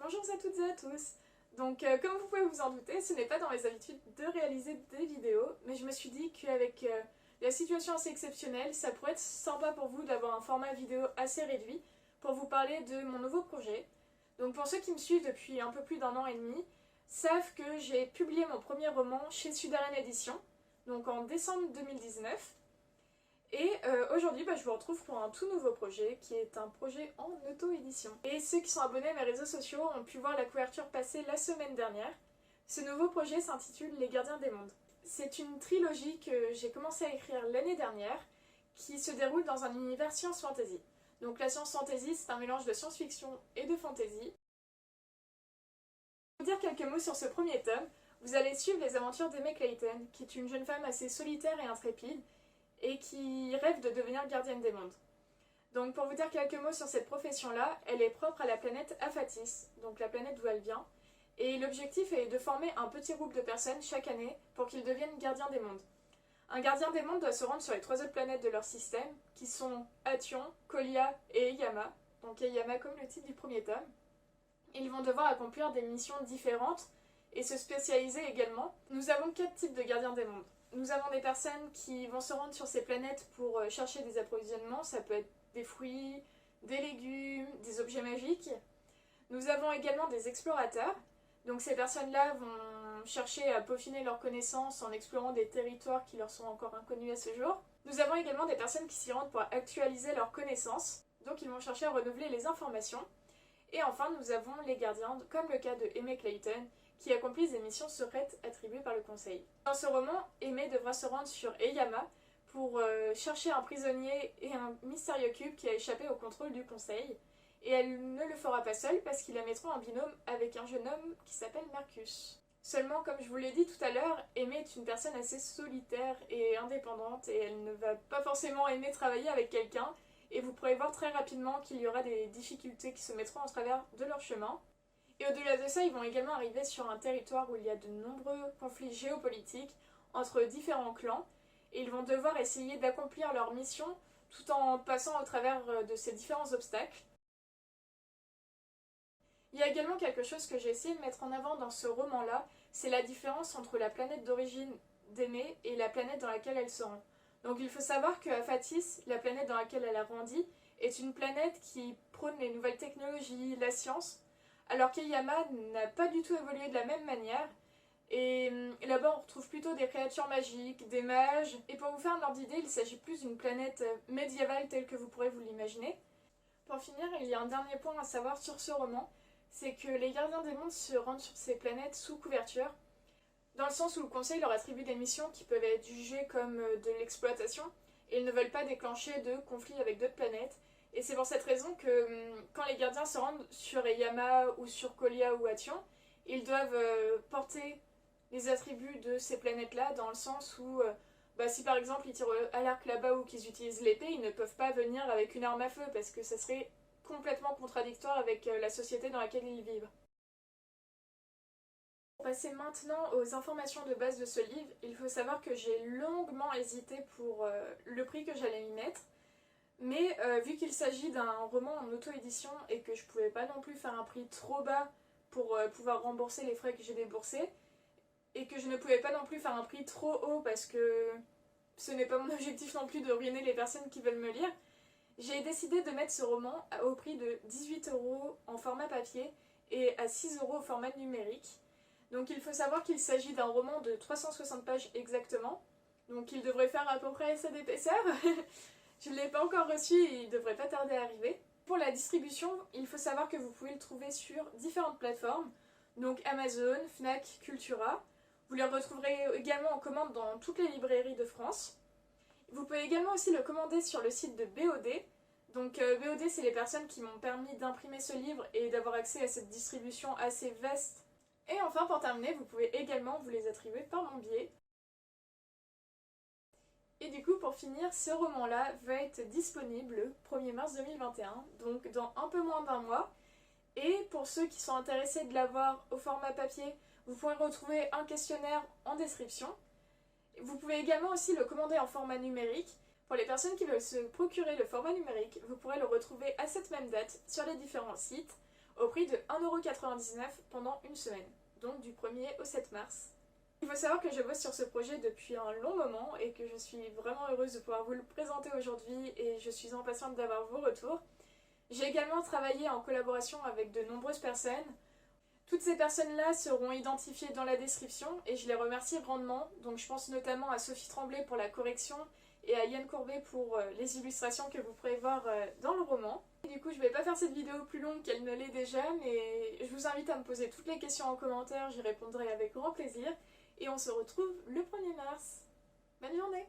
Bonjour à toutes et à tous. Comme vous pouvez vous en douter, ce n'est pas dans mes habitudes de réaliser des vidéos, mais je me suis dit qu'avec la situation assez exceptionnelle, ça pourrait être sympa pour vous d'avoir un format vidéo assez réduit pour vous parler de mon nouveau projet. Donc pour ceux qui me suivent depuis un peu plus d'un an et demi, savent que j'ai publié mon premier roman chez Sudaren Éditions, donc en décembre 2019. Et aujourd'hui, je vous retrouve pour un tout nouveau projet qui est un projet en auto-édition. Et ceux qui sont abonnés à mes réseaux sociaux ont pu voir la couverture passer la semaine dernière. Ce nouveau projet s'intitule Les Gardiens des Mondes. C'est une trilogie que j'ai commencé à écrire l'année dernière qui se déroule dans un univers science-fantasy. Donc la science-fantasy, c'est un mélange de science-fiction et de fantasy. Pour vous dire quelques mots sur ce premier tome, vous allez suivre les aventures d'Aimée Clayton, qui est une jeune femme assez solitaire et intrépide, et qui rêve de devenir gardienne des mondes. Donc pour vous dire quelques mots sur cette profession-là, elle est propre à la planète Aphatis, donc la planète d'où elle vient, et l'objectif est de former un petit groupe de personnes chaque année pour qu'ils deviennent gardiens des mondes. Un gardien des mondes doit se rendre sur les 3 autres planètes de leur système, qui sont Athion, Kolia et Eyama, donc Eyama comme le titre du premier tome. Ils vont devoir accomplir des missions différentes et se spécialiser également. Nous avons 4 types de gardiens des mondes. Nous avons des personnes qui vont se rendre sur ces planètes pour chercher des approvisionnements, ça peut être des fruits, des légumes, des objets magiques. Nous avons également des explorateurs, donc ces personnes-là vont chercher à peaufiner leurs connaissances en explorant des territoires qui leur sont encore inconnus à ce jour. Nous avons également des personnes qui s'y rendent pour actualiser leurs connaissances, donc ils vont chercher à renouveler les informations. Et enfin, nous avons les gardiens, comme le cas de Aimée Clayton, qui accomplissent des missions secrètes attribuées par le Conseil. Dans ce roman, Aimée devra se rendre sur Eyama pour chercher un prisonnier et un mystérieux cube qui a échappé au contrôle du Conseil. Et elle ne le fera pas seule parce qu'ils la mettront en binôme avec un jeune homme qui s'appelle Marcus. Seulement, comme je vous l'ai dit tout à l'heure, Aimée est une personne assez solitaire et indépendante et elle ne va pas forcément aimer travailler avec quelqu'un. Et vous pourrez voir très rapidement qu'il y aura des difficultés qui se mettront en travers de leur chemin. Et au-delà de ça, ils vont également arriver sur un territoire où il y a de nombreux conflits géopolitiques entre différents clans, et ils vont devoir essayer d'accomplir leur mission tout en passant au travers de ces différents obstacles. Il y a également quelque chose que j'ai essayé de mettre en avant dans ce roman-là, c'est la différence entre la planète d'origine d'Aimée et la planète dans laquelle elle se rend. Donc il faut savoir que Aphatis, la planète dans laquelle elle a grandi, est une planète qui prône les nouvelles technologies, la science, alors qu'Eyama n'a pas du tout évolué de la même manière. Et là-bas, on retrouve plutôt des créatures magiques, des mages. Et pour vous faire un ordre d'idée, il s'agit plus d'une planète médiévale telle que vous pourrez vous l'imaginer. Pour finir, il y a un dernier point à savoir sur ce roman, c'est que les gardiens des mondes se rendent sur ces planètes sous couverture, dans le sens où le Conseil leur attribue des missions qui peuvent être jugées comme de l'exploitation, et ils ne veulent pas déclencher de conflits avec d'autres planètes. Et c'est pour cette raison que quand les gardiens se rendent sur Eyama ou sur Kolia ou Athion, ils doivent porter les attributs de ces planètes-là, dans le sens où si par exemple ils tirent à l'arc là-bas ou qu'ils utilisent l'épée, ils ne peuvent pas venir avec une arme à feu parce que ça serait complètement contradictoire avec la société dans laquelle ils vivent. Pour passer maintenant aux informations de base de ce livre, il faut savoir que j'ai longuement hésité pour le prix que j'allais y mettre. Mais vu qu'il s'agit d'un roman en auto-édition et que je pouvais pas non plus faire un prix trop bas pour pouvoir rembourser les frais que j'ai déboursés, et que je ne pouvais pas non plus faire un prix trop haut parce que ce n'est pas mon objectif non plus de ruiner les personnes qui veulent me lire, j'ai décidé de mettre ce roman au prix de 18 € en format papier et à 6 € au format numérique. Donc il faut savoir qu'il s'agit d'un roman de 360 pages exactement, donc il devrait faire à peu près ça d'épaisseur. Je ne l'ai pas encore reçu et il devrait pas tarder à arriver. Pour la distribution, il faut savoir que vous pouvez le trouver sur différentes plateformes, donc Amazon, Fnac, Cultura. Vous le retrouverez également en commande dans toutes les librairies de France. Vous pouvez également aussi le commander sur le site de BOD. Donc BOD, c'est les personnes qui m'ont permis d'imprimer ce livre et d'avoir accès à cette distribution assez vaste. Et enfin, pour terminer, vous pouvez également vous les attribuer par mon biais. Et du coup, pour finir, ce roman-là va être disponible le 1er mars 2021, donc dans un peu moins d'un mois. Et pour ceux qui sont intéressés de l'avoir au format papier, vous pourrez retrouver un questionnaire en description. Vous pouvez également aussi le commander en format numérique. Pour les personnes qui veulent se procurer le format numérique, vous pourrez le retrouver à cette même date sur les différents sites au prix de 1,99€ pendant une semaine, donc du 1er au 7 mars. Il faut savoir que je bosse sur ce projet depuis un long moment et que je suis vraiment heureuse de pouvoir vous le présenter aujourd'hui et je suis impatiente d'avoir vos retours. J'ai également travaillé en collaboration avec de nombreuses personnes. Toutes ces personnes-là seront identifiées dans la description et je les remercie grandement. Donc je pense notamment à Sophie Tremblay pour la correction et à Yann Courbet pour les illustrations que vous pourrez voir dans le roman. Et du coup, je vais pas faire cette vidéo plus longue qu'elle ne l'est déjà, mais je vous invite à me poser toutes les questions en commentaire, j'y répondrai avec grand plaisir. Et on se retrouve le 1er mars. Bonne journée!